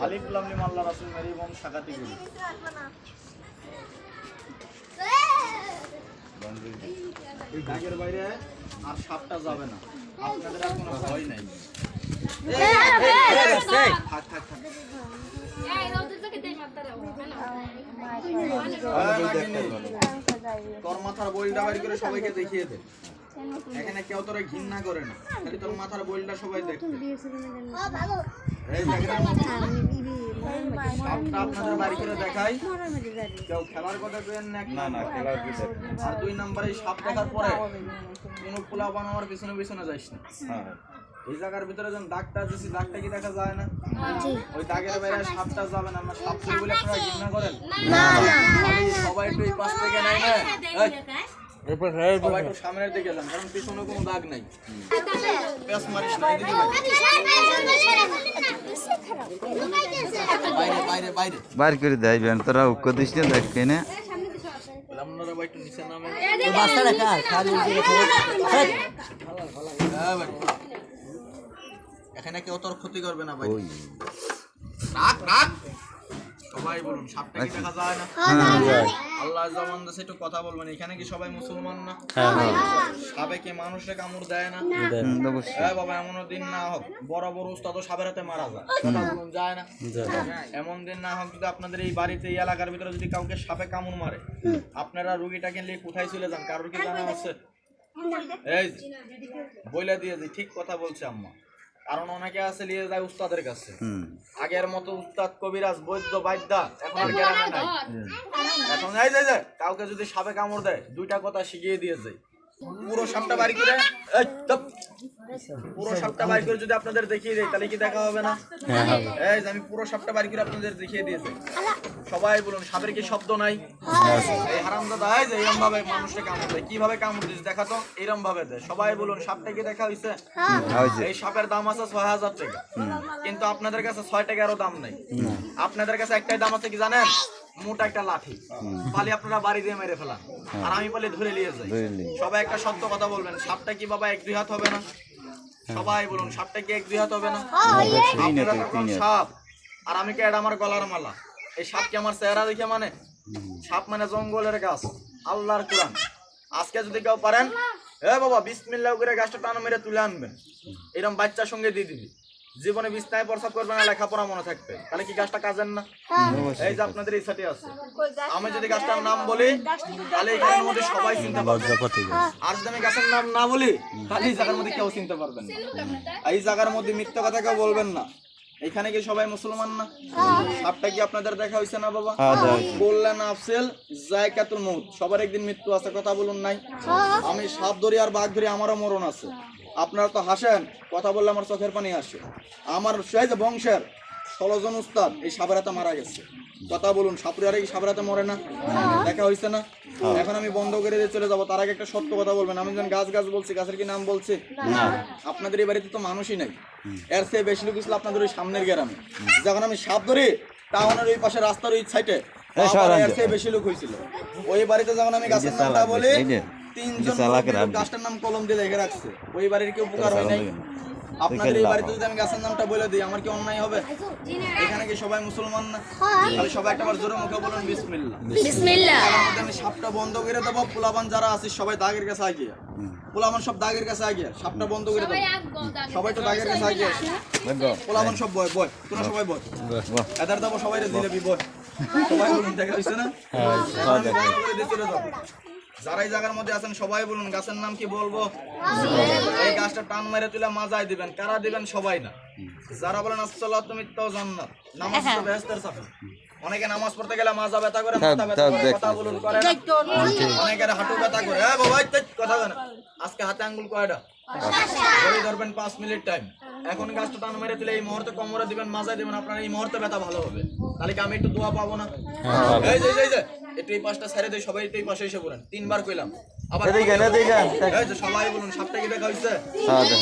আলিফ লাম মিম আল্লাহ রাসূল মেরি এবং সাকাতি গুলি এই দাগের বাইরে আর সাপটা যাবে না। আপনাদের আর কোনো ভয় নাই। থাক থাক থাক তোর মাথার বইলটা বাইর করে সবাইকে দেখিয়ে দে। এখানে কেউ তোরা ঘৃণা করে না, খালি তোর মাথার বইলটা সবাই দেখবে। সাপটা আপনাদের বাড়ি করে দেখাই। কেউ খেলার কথা পেন না, না খেলার কথা। আর 2 নম্বরে সাপ দেখার পরে কোনো পোলা বানানোর পিছনে পিছনে যাইস না। এই জায়গার ভিতরে যখন দাগটা দিছি, দাগটা কি দেখা যায় না? ওই দাগের বাইরে সাপটা যাবে না। আমরা সাপ বলে আপনারা ঘৃণা করেন না? সবাই একটু এই পাশ থেকে নাই না, সবাই একটু সামনের দিকে যান, কারণ পিছনে কোনো দাগ নাই। পেস মারিস না, এদিকে বাইরে বাইরে বাইরে বার করে দেয় বেন তোরা উক্ক দিস না দেখে না আপনারা ভাই একটু নিচে নামে। বাচ্চাটা কার খালি এখানে কেউ তোর ক্ষতি করবে না ভাই। রাখ রাখ সবাই বলুন, সাপটা কি দেখা যায় না? আল্লাহ জবান দেশে একটু কথা বলবেন। এখানে কি সবাই মুসলমান না? সাপে কি মানুষে কামড় দেয় না? হ্যাঁ বাবা, এমনও দিন না হোক বড় বড় উস্তাদ সাপের হাতে মারা যায়, কথা বলুন যায় না? এমন দিন না হোক যদি আপনাদের এই বাড়িতে এই এলাকার ভিতরে যদি কাউকে সাপে কামড় মারে, আপনারা রুগীটাকে নিয়ে কোথায় চলে যান? কারোর কি জানা আছে? এই বইলা দিয়ে যে ঠিক কথা বলছে আম্মা, কারণ অনেকে আছে নিয়ে যায় উস্তাদের কাছে। আগের মতো উস্তাদ কবিরাজ বৈদ্য বাদ্যা এখন আর গ্রামে নাই। এখন এই যে কাউকে যদি সাপে কামড় দেয়, 2টা কথা শিখিয়ে দিয়েছে। পুরো সাপটা বাড়ি করে পুরো সাপটা বাড়ি করে যদি আপনাদের দেখিয়ে দেয়, তাহলে কি দেখা হবে না? এই যে আমি পুরো সাপটা বাড়ি করে আপনাদের দেখিয়ে দিয়েছি। সবাই বলুন, সাপের কি শব্দ নাই? এই হারামজাদা এই যে এরকম ভাবে মানুষকে কামড় দেয়, কিভাবে কামড় দিচ্ছে দেখা তো, এরকম ভাবে দেয়। সবাই বলুন, সাপটা কি দেখা হইছে? এই সাপের দাম আছে 6000 টাকা, কিন্তু আপনাদের কাছে 6 টাকারও দাম নাই। আপনাদের কাছে একটাই দাম আছে, কি জানেন? মোটা একটা লাঠি, পালি আপনারা বাড়ি দিয়ে মেরে ফেলান, আর আমি পালি ধরে নিয়ে যাই। সবাই একটা সত্য কথা বলবেন, সাপটা কি বাবা 1-2 হাত হবে না? সবাই বলুন, সাপটা কি 1-2 হাত হবে না? আপনারা তখন সাপ, আর আমি কে? এটা আমার গলার মালা। এই সাপ কি আমার চেহারা দেখে মানে? সাপ মানে জঙ্গলের গাছ, আল্লাহর কোরআন। আজকে যদি কেউ পারেন, এ বাবা বিসমিল্লাহ করে গাছটা টানো মেরে তুলে আনবেন, এরকম বাচ্চার সঙ্গে দিয়ে দিবি। জীবনে বিছনায় প্রসাব করবে না, লেখাপড়া মনে থাকবে, তাহলে কি গাছটা কাজের না? এই যে আপনাদের এই সাথে আছে, আমি যদি গাছটার নাম বলি তাহলে এই গাছের মধ্যে সবাই চিনতে পারবে। আর যদি আমি গাছের নাম না বলি তাহলে এই জায়গার মধ্যে কেউ চিনতে পারবেন না। এই জায়গার মধ্যে মিথ্যা কথা কেউ বলবেন না। এখানে কি সবাই মুসলমান না? সাপটা কি আপনাদের দেখা হয়েছে না বাবা? বললেন আফসেল জায়কাতুল মউত, সবার একদিন মৃত্যু আছে, কথা বলুন নাই? আমি সাপ ধরি আর বাঘ ধরি, আমারও মরণ আছে। আপনারা তো হাসেন, কথা বললে আমার চোখের পানি আসে। আমার সেই যে বংশের 16 জন উস্তাদ এই সাপের হাতে মারা গেছে, কথা বলুন। সাপুরিয়ারে কি সাপের হাতে মরে না? দেখা হয়েছে না? এখন আমি বন্ধ করে দিয়ে চলে যাবো, তার আগে একটা সত্য কথা বলবেন। আমি যখন গাছ গাছ বলছি, গাছের কি নাম বলছি? আপনাদের এই বাড়িতে তো মানুষই নাই, এর চেয়ে বেশি লোক ছিল আপনাদের ওই সামনের গ্রামে। যখন আমি সাপ ধরি টাউনের ওই পাশে রাস্তার ওই সাইডে, এর চেয়ে বেশি লোক হয়েছিল। ওই বাড়িতে যখন আমি গাছের নামটা বলি, 3 জন গাছটার নাম কলম দিয়ে লিখে রাখছে। ওই বাড়ির কি উপকার হয় নাই? আপনাদের এই বাড়িতে যদি আমি গাছের নামটা বলে দিই, আমার কি অন্যায় হবে? এখানে কি সবাই মুসলমান না? তাহলে সবাই একবার জোরে মুখে বলুন বিসমিল্লাহ। বিসমিল্লাহ। আমি সাপটা বন্ধ করে দেবো। পোলাবান যারা আছে সবাই দাগের কাছে আগিয়ে, পোলাবান সব দাগের কাছে আগিয়ে, সাপটা বন্ধ করে দেবো। সবাই তো দাগের কাছে আগিয়ে, পোলাবান সব বয় বয়, তোরা সবাই বয়, এদার দেবো সবাই দিলে বয়। সবাই বলুন, দেখা হয়েছে না? যারা এই জায়গার মধ্যে আছেন সবাই বলুন, গাছের নাম কি বলবো? এই গাছটা টান মেরে তুলে মাজায় দিবেন। কারা দিবেন? সবাই না। যারা বলেন আসসালাতু তুমিত্তাও জান্নাত, নামাজ তো বেহেশতের চাবি। অনেকে নামাজ পড়তে গেলে মাজা ব্যথা করে, মাথা ব্যথা করে, কথা বলুন করে না? অনেকের হাঁটু ব্যথা করে। হ্যাঁ বাবা কথা বলেন, আজকে হাতে আঙ্গুল কয়টা? ধরে ধরবেন 5 মিনিট টাইম। এখন গাছটা টান মেরে দিলে এই মুহূর্তে কোমরে দিবেন, মাজায় দিবেন, আপনার এই মুহূর্তে ব্যথা ভালো হবে। তাহলে কি আমি একটু দোয়া পাবো না? এই যে একটু এই পাশটা ছেড়ে দেয়, সবাই এই পাশে এসে পড়েন। 3 বার কইলাম, আবার সবাই বলুন, সাপটা কি দেখা হয়েছে?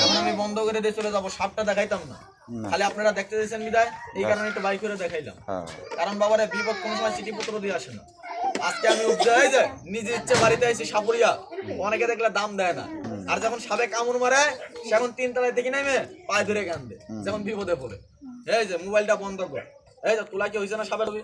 এখন আমি বন্ধ করে দিয়ে চলে যাবো, সাপটা দেখাইতাম না, খালি আপনারা দেখতে দিয়েছেন বিদায়, এই কারণে একটু বাই করে দেখাইলাম। কারণ বাবারে বিপদ কোনো সময় চিঠিপত্র দিয়ে আসে না। আজকে আমি নিজে ইচ্ছে বাড়িতে এসে সাপুরিয়া, অনেকে দেখলে দাম দেয় না, আর যখন সাপে কামড় মারে সেখন 3 তলায় দেখি নেমে পায়ে ধরে কান্দে, যখন বিপদে পড়ে। এই যে মোবাইলটা বন্ধ কর, এই যে তোলা কি হয়েছে না সাপের ছবি?